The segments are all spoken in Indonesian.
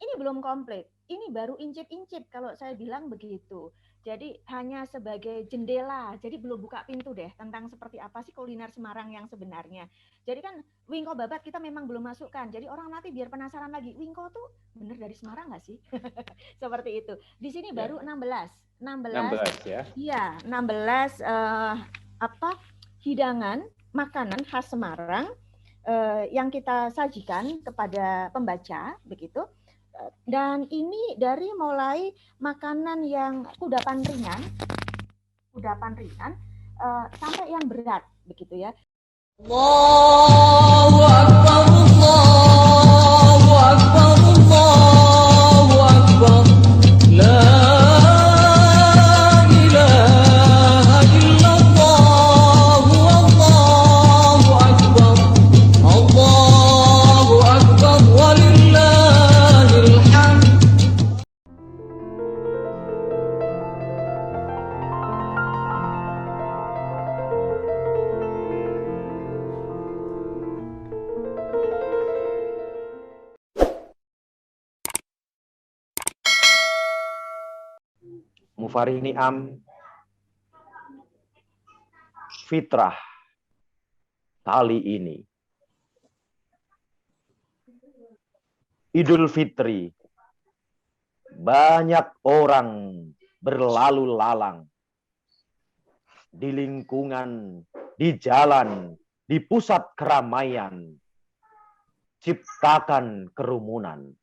ini belum komplit. Ini baru incip-incip kalau saya bilang begitu. Jadi hanya sebagai jendela, jadi belum buka pintu deh tentang seperti apa sih kuliner Semarang yang sebenarnya. Jadi kan wingko babat kita memang belum masukkan. Jadi orang nanti biar penasaran lagi, wingko tuh bener dari Semarang nggak sih? Seperti itu. Di sini Ya. baru 16. 16 16 ya. iya, 16 apa hidangan makanan khas Semarang yang kita sajikan kepada pembaca begitu. Dan ini dari mulai makanan yang kudapan ringan sampai yang berat begitu ya. Allahu Akbar, Allahu Akbar, Allahu Akbar. La ilaha illallah, Allahu Akbar. Allahu Akbar walillahil hamd. Mufarih Ni'am, fitrah kali ini. Idul Fitri. Banyak orang berlalu lalang di lingkungan, di jalan, di pusat keramaian. Ciptakan kerumunan.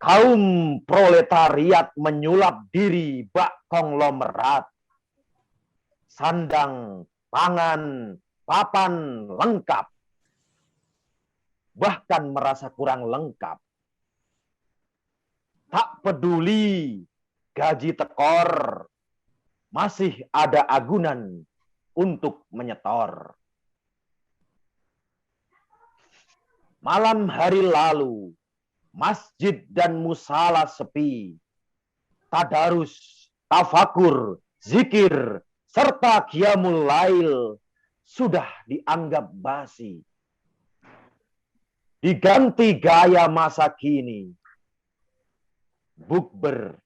Kaum proletariat menyulap diri bak konglomerat. Sandang, pangan, papan lengkap. Bahkan merasa kurang lengkap. Tak peduli gaji tekor, masih ada agunan untuk menyetor. Malam hari lalu, masjid dan musala sepi. Tadarus, tafakur, zikir, serta qiyamul lail sudah dianggap basi. Diganti gaya masa kini. Bukber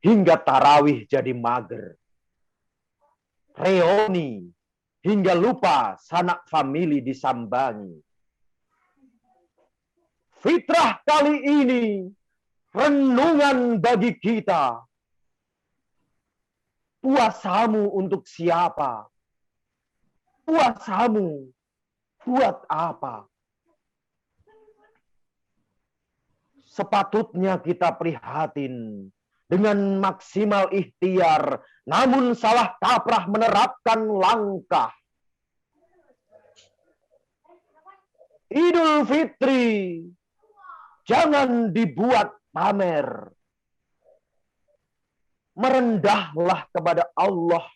hingga tarawih jadi mager. Reoni hingga lupa sanak famili disambangi. Fitrah kali ini renungan bagi kita. Puasamu untuk siapa? Puasamu buat apa? Sepatutnya kita prihatin dengan maksimal ikhtiar, namun salah kaprah menerapkan langkah. Idul Fitri jangan dibuat pamer. Merendahlah kepada Allah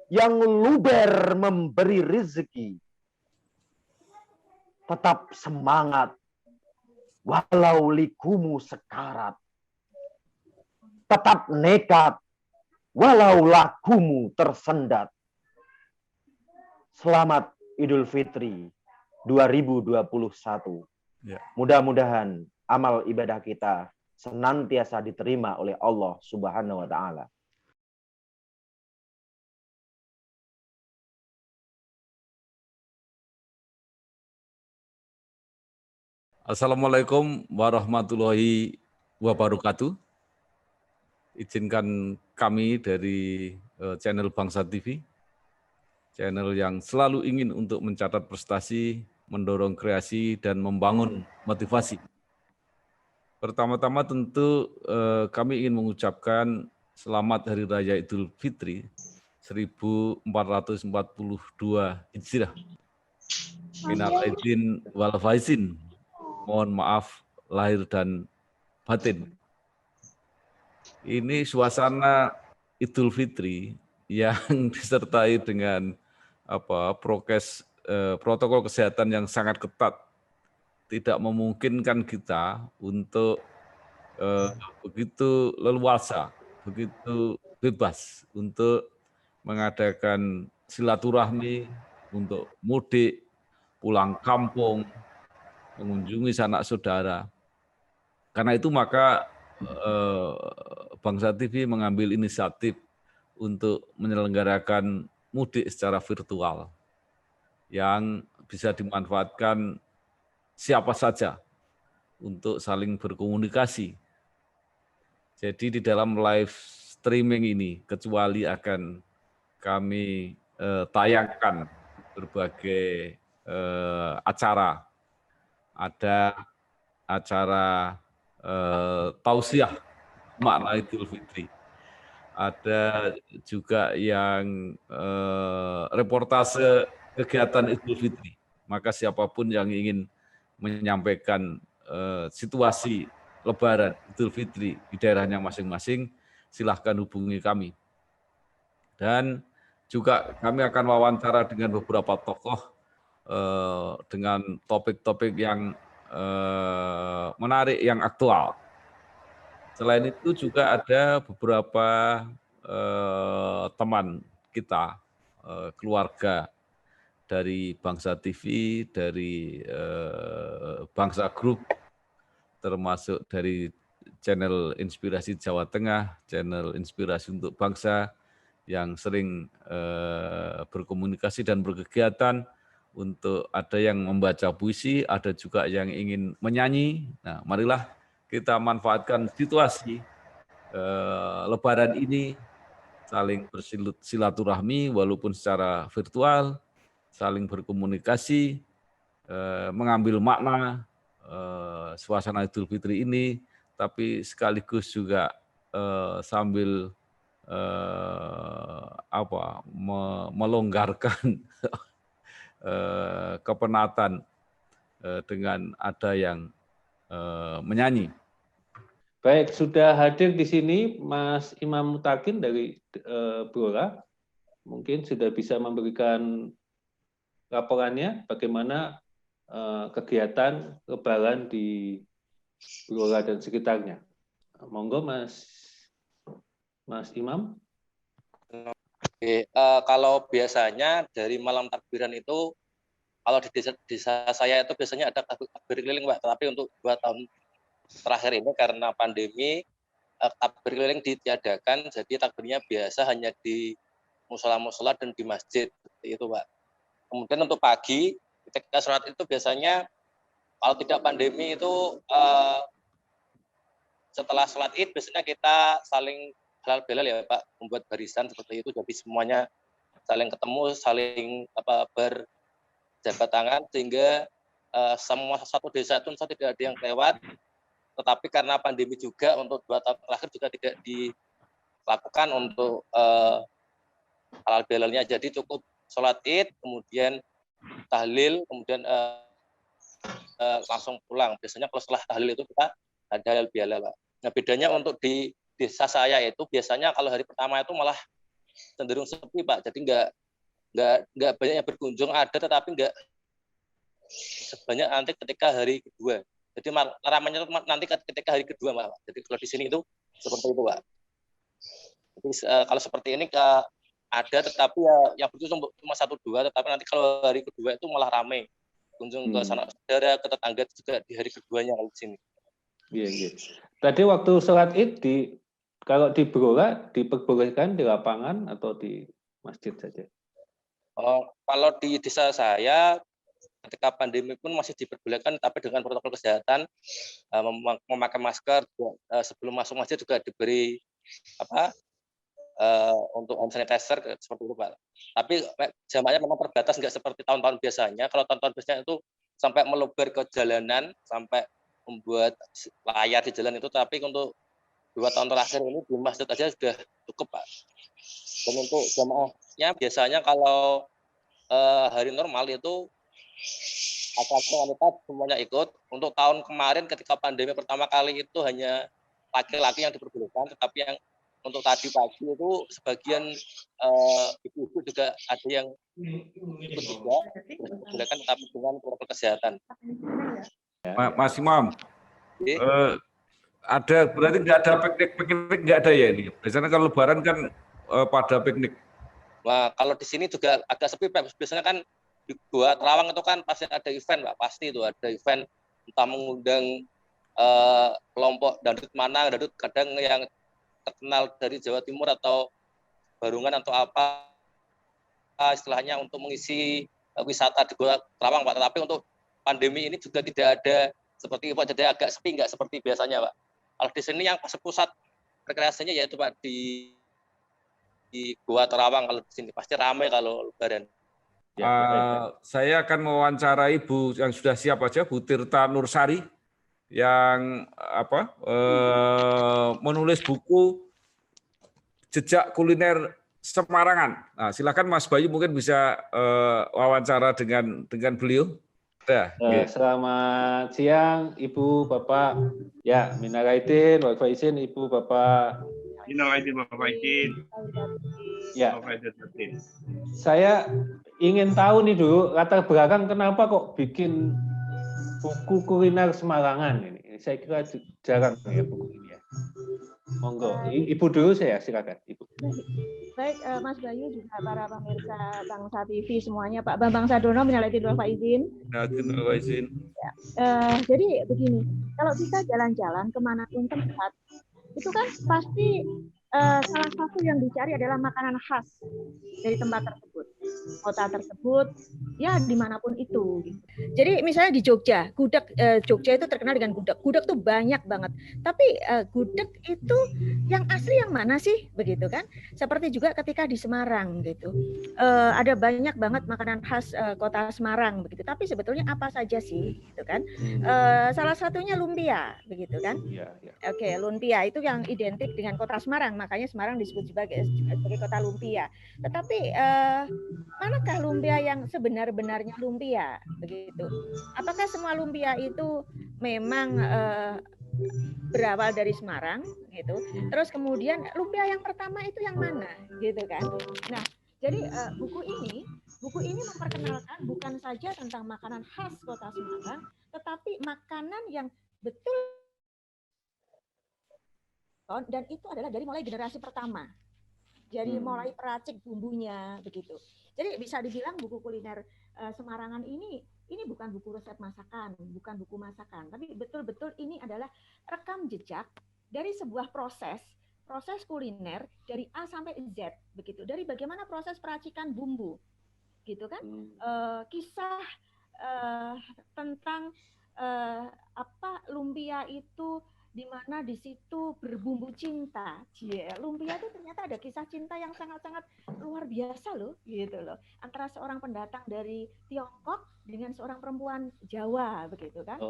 yang luber memberi rezeki. Tetap semangat walau likumu sekarat. Tetap nekat walau lakumu tersendat. Selamat Idul Fitri 2021. Ya. Mudah-mudahan amal ibadah kita senantiasa diterima oleh Allah Subhanahu wa taala. Assalamualaikum warahmatullahi wabarakatuh. Izinkan kami dari channel Bangsa TV, channel yang selalu ingin untuk mencatat prestasi, mendorong kreasi, dan membangun motivasi. Pertama-tama tentu kami ingin mengucapkan selamat Hari Raya Idul Fitri 1442 Hijriah. Minal aidin wal faizin. Mohon maaf lahir dan batin. Ini suasana Idul Fitri yang disertai dengan protokol kesehatan yang sangat ketat, tidak memungkinkan kita untuk begitu leluasa, begitu bebas untuk mengadakan silaturahmi, untuk mudik, pulang kampung, mengunjungi sanak saudara. Karena itu maka Bangsa TV mengambil inisiatif untuk menyelenggarakan mudik secara virtual yang bisa dimanfaatkan siapa saja untuk saling berkomunikasi. Jadi di dalam live streaming ini, kecuali akan kami tayangkan berbagai acara, ada acara tausiah makna Idul Fitri, ada juga yang reportase kegiatan Idul Fitri. Maka siapapun yang ingin menyampaikan situasi Lebaran Idul Fitri di daerahnya masing-masing, silahkan hubungi kami. Dan juga kami akan wawancara dengan beberapa tokoh dengan topik-topik yang menarik, yang aktual. Selain itu juga ada beberapa teman kita, keluarga dari Bangsa TV, dari Bangsa Group, termasuk dari channel Inspirasi Jawa Tengah, channel Inspirasi untuk Bangsa, yang sering berkomunikasi dan berkegiatan. Untuk ada yang membaca puisi, ada juga yang ingin menyanyi. Nah, marilah kita manfaatkan situasi Lebaran ini, saling bersilaturahmi walaupun secara virtual, saling berkomunikasi, mengambil makna suasana Idul Fitri ini, tapi sekaligus juga sambil melonggarkan kepenatan dengan ada yang menyanyi. Baik, sudah hadir di sini Mas Imam Mutakin dari Blora. Mungkin sudah bisa memberikan laporannya bagaimana kegiatan Lebaran di Blora dan sekitarnya. Monggo Mas Imam. Oke, kalau biasanya dari malam takbiran itu, kalau di desa saya itu biasanya ada takbir keliling, Pak. Tapi untuk 2 tahun terakhir ini karena pandemi, takbir keliling ditiadakan, jadi takbirnya biasa hanya di musola-musola dan di masjid, seperti itu, Pak. Kemudian untuk pagi, ketika sholat itu biasanya kalau tidak pandemi itu setelah sholat Id biasanya kita saling halal bihalal ya Pak, membuat barisan seperti itu, jadi semuanya saling ketemu, saling berjabat tangan, sehingga semua satu desa itu tidak ada yang lewat. Tetapi karena pandemi juga untuk 2 tahun terakhir juga tidak dilakukan untuk halal bihalalnya, jadi cukup sholat Id, kemudian tahlil, kemudian langsung pulang. Biasanya kalau setelah tahlil itu kita ada halal bihalal. Nah, bedanya untuk di desa saya itu biasanya kalau hari pertama itu malah cenderung sepi, Pak. Jadi nggak banyak yang berkunjung, ada tetapi nggak sebanyak nanti ketika hari kedua. Jadi ramainya nanti ketika hari kedua, Pak. Jadi kalau di sini itu seperti itu, Pak. Jadi kalau seperti ini ada, tetapi ya yang berkunjung cuma 1-2, tetapi nanti kalau hari kedua itu malah ramai. Kunjung ke sanak saudara, ke tetangga juga di hari keduanya kalau di sini. Iya. Tadi waktu sholat Id kalau di Blora diperbolehkan di lapangan atau di masjid saja? Kalau di desa saya ketika pandemi pun masih diperbolehkan, tapi dengan protokol kesehatan, memakai masker, sebelum masuk masjid juga diberi untuk hand sanitizer seperti itu, Pak. Tapi jamaknya memang terbatas, nggak seperti tahun-tahun biasanya. Kalau tahun-tahun biasanya itu sampai meluber ke jalanan, sampai membuat layar di jalan itu, tapi untuk 2 tahun terakhir ini di masjid aja sudah cukup, Pak. Dan untuk jamaahnya biasanya kalau hari normal itu laki-laki wanita semuanya ikut. Untuk tahun kemarin ketika pandemi pertama kali itu hanya laki-laki yang diperbolehkan, tetapi yang untuk tadi pagi itu sebagian ibu-ibu juga ada yang ikut juga diperbolehkan, tetapi dengan protokol kesehatan. Mas Imam, ada berarti nggak ada piknik nggak ada ya ini? Biasanya kalau Lebaran kan pada piknik. Nah, kalau di sini juga agak sepi, Pak. Biasanya kan di Gua Terawang itu kan pasti ada event, Pak. Pasti itu ada event entah mengundang kelompok dangdut mana, dangdut kadang yang terkenal dari Jawa Timur atau Barungan atau apa istilahnya untuk mengisi wisata di Gua Terawang, Pak. Tetapi untuk pandemi ini juga tidak ada seperti itu, Pak. Jadi agak sepi, nggak seperti biasanya, Pak. Kalau di sini yang pusat rekreasinya yaitu Pak di Gua Terawang. Kalau di sini pasti ramai kalau Lebaran. Saya akan mewawancarai Bu yang sudah siap aja, Bu Tirta Nursari, yang menulis buku Jejak Kuliner Semarangan. Nah, silakan Mas Bayu mungkin bisa wawancara dengan beliau. Selamat siang Ibu Bapak. Ya, minal aidin wal faizin Ibu Bapak. Minal aidin wal faizin. Ya. Saya ingin tahu nih dulu latar belakang kenapa kok bikin buku kuliner Semarangan ini. Saya kira jarang ya buku ini ya. Monggo, Ibu dulu saya silakan Ibu. Baik, Mas Bayu juga para pemirsa Bangsa TV semuanya, Pak Bambang Sadono, minal aidin wal faizin. Jadi begini, kalau kita jalan-jalan kemanapun tempat, itu kan pasti salah satu yang dicari adalah makanan khas dari tempat tersebut, kota tersebut, ya dimanapun itu. Gitu. Jadi misalnya di Jogja, gudeg, Jogja itu terkenal dengan gudeg. Gudeg tuh banyak banget. Tapi gudeg itu yang asli yang mana sih, begitu kan? Seperti juga ketika di Semarang, gitu. Ada banyak banget makanan khas kota Semarang, begitu. Tapi sebetulnya apa saja sih, gitu kan? Salah satunya lumpia, begitu kan? Oke, lumpia itu yang identik dengan kota Semarang. Makanya Semarang disebut sebagai kota lumpia. Tetapi manakah lumpia yang sebenar-benarnya lumpia, begitu? Apakah semua lumpia itu memang berawal dari Semarang, gitu? Terus kemudian lumpia yang pertama itu yang mana, gitu kan? Nah, jadi buku ini memperkenalkan bukan saja tentang makanan khas kota Semarang, tetapi makanan yang betul. Dan itu adalah dari mulai generasi pertama. Jadi mulai peracik bumbunya begitu. Jadi bisa dibilang buku kuliner Semarangan ini bukan buku resep masakan, bukan buku masakan, tapi betul-betul ini adalah rekam jejak dari sebuah proses kuliner dari A sampai Z begitu. Dari bagaimana proses peracikan bumbu. Gitu kan? Kisah tentang lumpia itu di mana di situ berbumbu cinta. Lumpia itu ternyata ada kisah cinta yang sangat-sangat luar biasa loh, gitu loh. Antara seorang pendatang dari Tiongkok dengan seorang perempuan Jawa, begitu kan?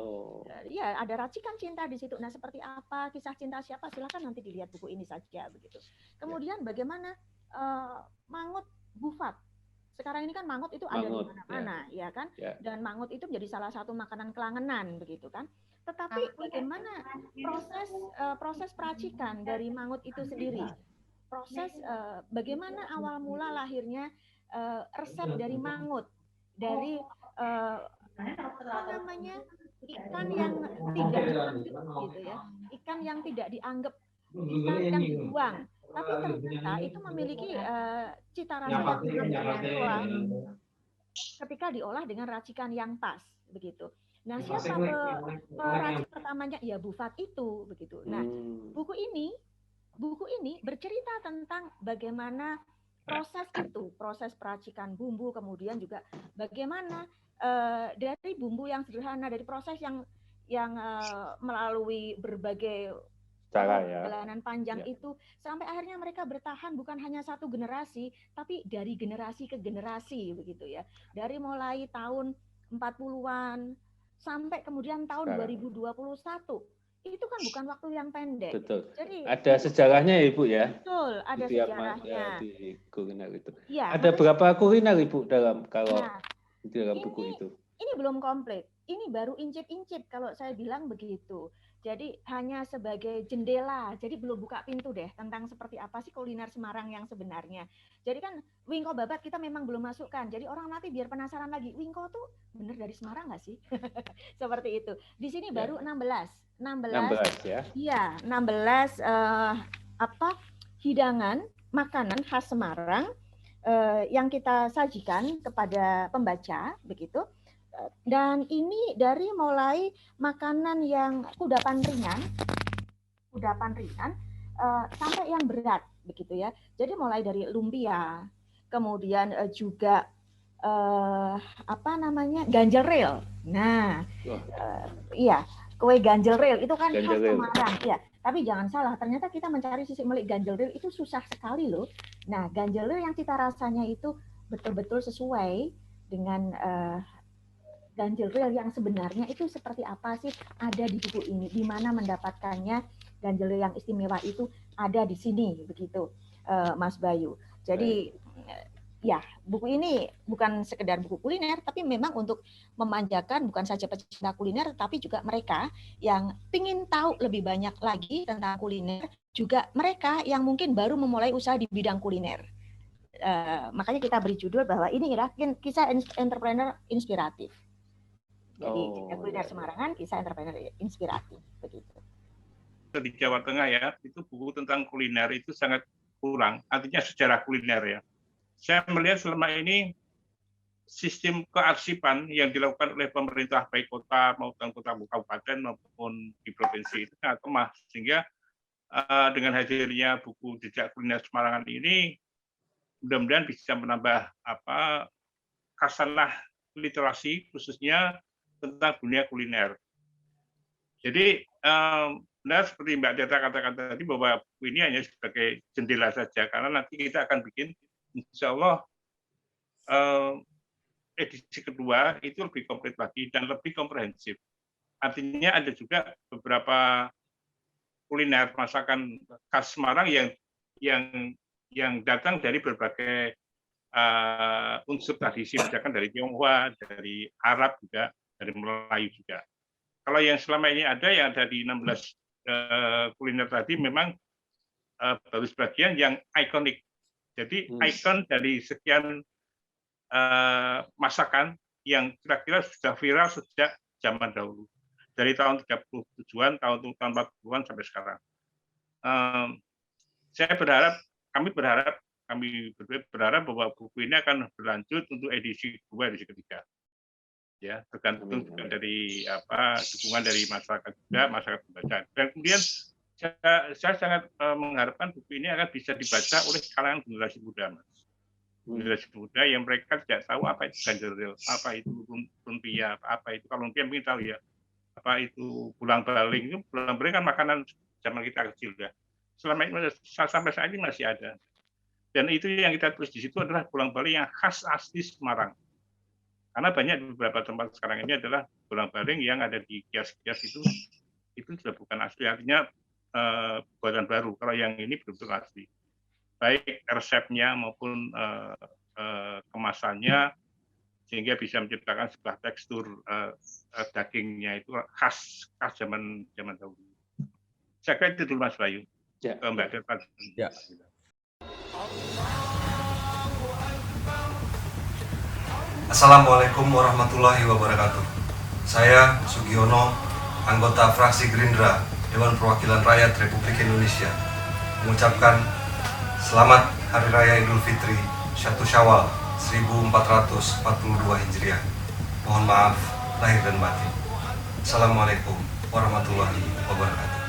Ya, ada racikan cinta di situ. Nah, seperti apa kisah cinta siapa? Silakan nanti dilihat buku ini saja, begitu. Kemudian bagaimana mangut bufat. Sekarang ini kan mangut itu ada di mana-mana, ya kan? Dan mangut itu menjadi salah satu makanan kelangenan, begitu kan? Tetapi bagaimana proses peracikan dari mangut itu sendiri? Proses bagaimana awal mula lahirnya resep dari mangut, dari ikan yang tidak dianggap gitu ya, ikan yang tidak dianggap, ikan yang dibuang, tapi ternyata itu memiliki cita rasa yang ketika diolah dengan racikan yang pas, begitu. Nah, siapa peracik pertamanya? Ya Bufat itu, begitu. Nah, buku ini bercerita tentang bagaimana proses peracikan bumbu, kemudian juga bagaimana dari bumbu yang sederhana, dari proses yang melalui berbagai perjalanan panjang itu sampai akhirnya mereka bertahan bukan hanya satu generasi, tapi dari generasi ke generasi, begitu ya. Dari mulai tahun 40-an sampai kemudian tahun 2021. Itu kan bukan waktu yang pendek. Betul. Jadi ada sejarahnya ya Ibu ya. Betul, ada sejarahnya. Di kuliner itu. Ya, ada berapa kuliner Ibu dalam buku itu? Ini belum komplit. Ini baru incip-incip kalau saya bilang begitu. Jadi hanya sebagai jendela, jadi belum buka pintu deh tentang seperti apa sih kuliner Semarang yang sebenarnya. Jadi kan wingko babat kita memang belum masukkan, jadi orang nanti biar penasaran lagi, wingko tuh bener dari Semarang nggak sih? Seperti itu. Di sini baru 16 ya. Iya, 16 hidangan makanan khas Semarang yang kita sajikan kepada pembaca begitu. Dan ini dari mulai makanan yang kudapan ringan sampai yang berat begitu ya. Jadi mulai dari lumpia, kemudian juga ganjel rel. Nah, iya, kue ganjel rel itu kan khas Semarang, ya. Tapi jangan salah, ternyata kita mencari sisik melik ganjel rel itu susah sekali loh. Nah, ganjel rel yang cita rasanya itu betul-betul sesuai dengan ganjel rel yang sebenarnya itu seperti apa sih, ada di buku ini. Di mana mendapatkannya ganjel rel yang istimewa itu ada di sini, begitu, Mas Bayu. Jadi ya, buku ini bukan sekedar buku kuliner, tapi memang untuk memanjakan bukan saja pecinta kuliner, tapi juga mereka yang ingin tahu lebih banyak lagi tentang kuliner, juga mereka yang mungkin baru memulai usaha di bidang kuliner. Makanya kita beri judul bahwa ini kisah entrepreneur inspiratif. Jadi kuliner Semarangan, kisah entrepreneur inspiratif, begitu. Di Jawa Tengah ya, itu buku tentang kuliner itu sangat kurang, artinya sejarah kuliner ya. Saya melihat selama ini sistem kearsipan yang dilakukan oleh pemerintah baik kota maupun kota kabupaten maupun di provinsi itu sangat lemah, sehingga dengan hadirnya buku Jejak Kuliner Semarangan ini mudah-mudahan bisa menambah khasanah literasi khususnya tentang dunia kuliner. Jadi benar seperti Mbak Deta katakan tadi bahwa buku ini hanya sebagai jendela saja, karena nanti kita akan bikin insya Allah edisi kedua itu lebih komplit lagi dan lebih komprehensif. Artinya ada juga beberapa kuliner masakan khas Semarang yang datang dari berbagai unsur tradisi, misalkan dari Tionghoa, dari Arab juga, dari Melayu juga. Kalau yang selama ini ada di 16 kuliner tadi memang baru sebagian yang ikonik. Jadi ikon dari sekian masakan yang kira-kira sudah viral sejak zaman dahulu. Dari tahun 37-an, tahun 40-an sampai sekarang. Kami berharap bahwa buku ini akan berlanjut untuk edisi kedua, edisi ketiga. Ya, tergantung juga dari dukungan dari masyarakat juga, masyarakat membaca. Dan kemudian saya sangat mengharapkan buku ini akan bisa dibaca oleh kalangan generasi muda, Mas. Generasi muda yang mereka tidak tahu apa itu ganjel rel, apa itu lumpia, apa itu, kalau lumpia mungkin tahu ya, apa itu bulang baling. Itu bulang baling kan makanan zaman kita kecil ya. Selama ini sampai saat ini masih ada. Dan itu yang kita tulis di situ adalah bulang baling yang khas asli Semarang. Karena banyak di beberapa tempat sekarang ini adalah bulang baling yang ada di kios-kios itu sudah bukan asli, artinya buatan baru. Kalau yang ini betul-betul asli, baik resepnya maupun kemasannya, sehingga bisa menciptakan sebuah tekstur dagingnya itu khas zaman dahulu. Saya kira itu dulu Mas Bayu. Ya. Mbak Deta. Ya. Assalamualaikum warahmatullahi wabarakatuh. Saya Sugiono, anggota fraksi Gerindra, Dewan Perwakilan Rakyat Republik Indonesia, mengucapkan selamat Hari Raya Idul Fitri 1 Syawal 1442 Hijriah. Mohon maaf lahir dan batin. Assalamualaikum warahmatullahi wabarakatuh.